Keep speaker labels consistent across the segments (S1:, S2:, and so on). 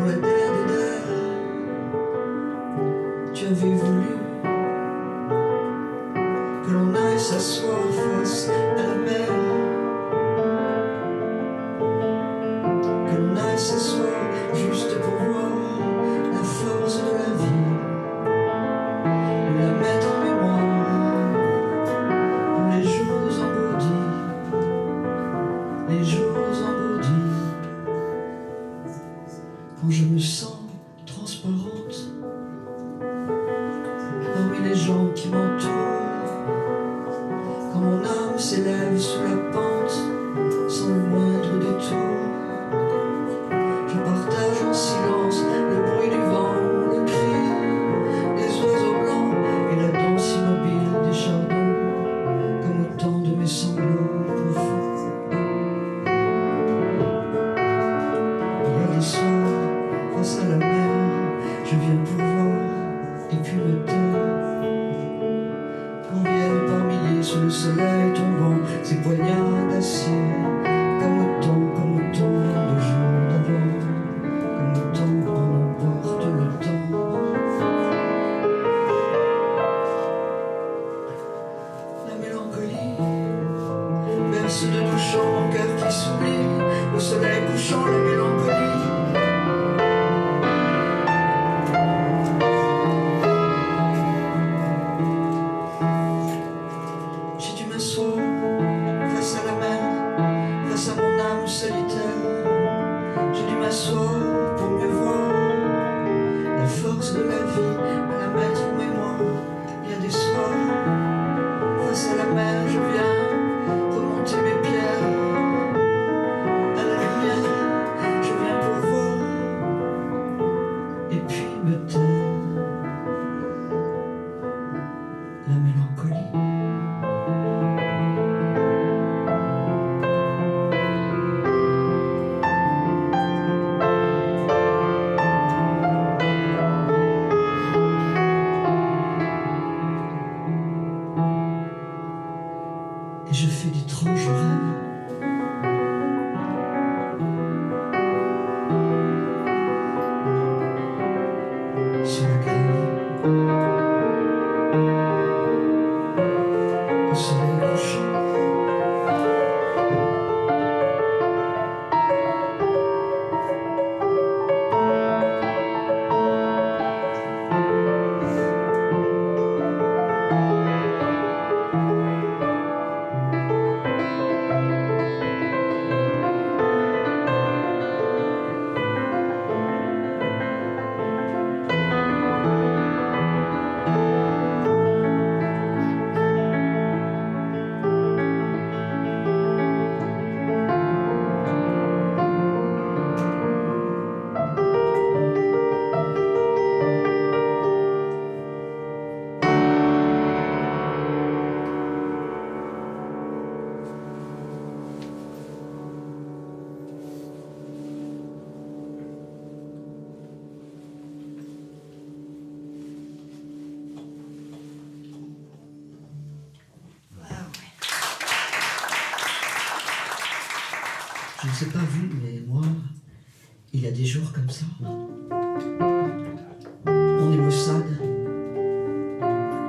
S1: pour la terre des terres. Tu avais voulu que l'on aille s'asseoir face à la mer, que l'on aille s'asseoir juste pour voir la force de la vie, la mettre en mémoire pour les jours engourdis, les jours engourdis, quand je me sens transparente parmi les gens qui m'entourent, quand mon âme s'élève sous la pente sans le moindre détour. Je partage en silence le bruit du vent, le cri des oiseaux blancs et la danse immobile des chardons, comme autant de mes sanglots profonds. Il y a des soirs face à la mer, je viens pour voir et puis me taire. Qu'on vienne par milliers sous le soleil tombant, ces poignards d'acier, comme autant de jours d'avant, comme autant on emporte le temps. La mélancolie berce de doux chants mon cœur qui s'oublie, au soleil couchant la mélancolie. J'ai dû m'asseoir face à la mer, face à mon âme solitaire. J'ai dû m'asseoir pour mieux voir la force de la vie, la mettre en mémoire. Il y a des soirs, face à la mer, je viens remonter mes pierres à la lumière. Je viens pour voir et puis me taire. La mélancolie. Et je fais d'étranges rêves. Sur la grève, au soleil couchant. Je ne sais pas vous, mais moi, il y a des jours comme ça. On est maussade,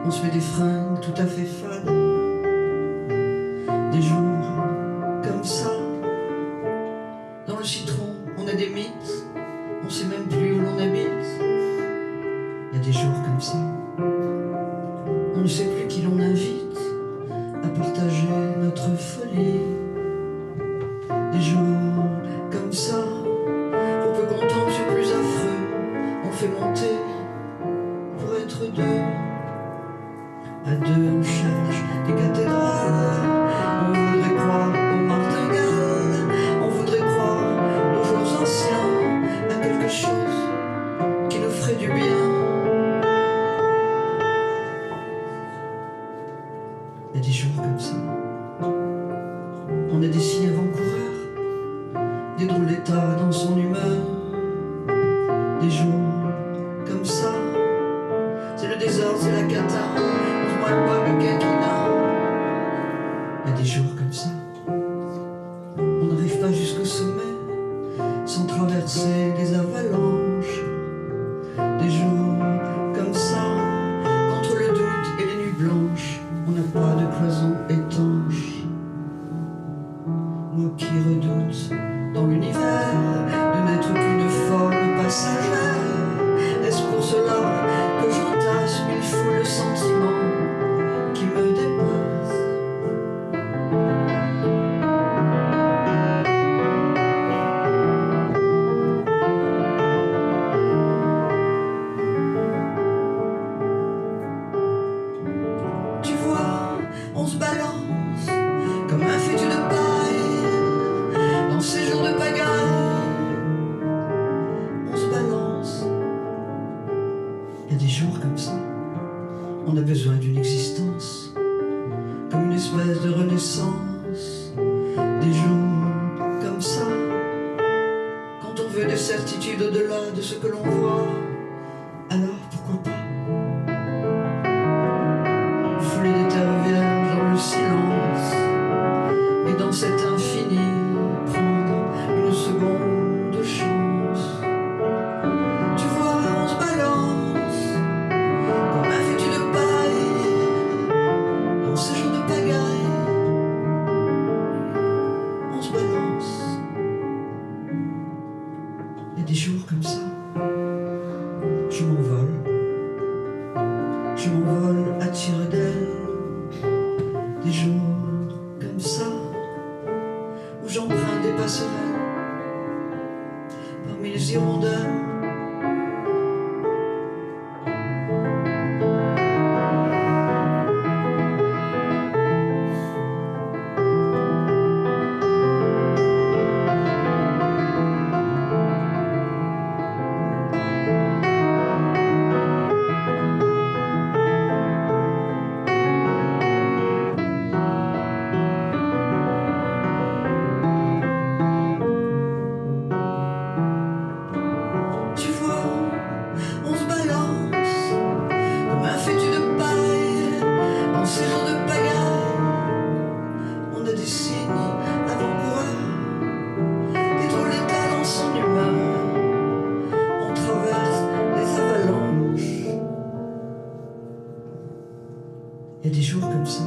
S1: on se met des fringues tout à fait fades. Des jours comme ça, dans le citron, on a des mythes, on sait même plus où l'on habite. Il y a des jours comme ça, on ne sait plus qui l'on invite à partager notre folie. Des jours comme ça, pour peu qu'on tombe sur plus affreux, on fait monter pour être deux. À deux on cherche des cathédrales, on voudrait croire au martingale, on voudrait croire aux jours anciens, à quelque chose qui nous ferait du bien. Il y a des jours comme ça, on a des signes avant-coureurs, des drôles d'état dans son humeur. Des jours comme ça, c'est le désordre, c'est la cata, on se moelle pas le quinquennat. Il y a des jours comme ça, on n'arrive pas jusqu'au sommet sans traverser des avalanches. on a besoin d'une existence, comme une espèce de renaissance. Des jours comme ça, quand on veut des certitudes au-delà de ce que l'on voit, alors pourquoi pas fouler des terres vierges dans le silence, et dans cet infini prendre une seconde chance. Tu vois, on se balance comme un fétu de paille dans ces jours de pagaille. On se balance. Il y a des jours comme ça, je m'envole à tire d'aile. Des jours comme ça, où j'emprunte des passerelles parmi les hirondelles. Il y a des jours comme ça.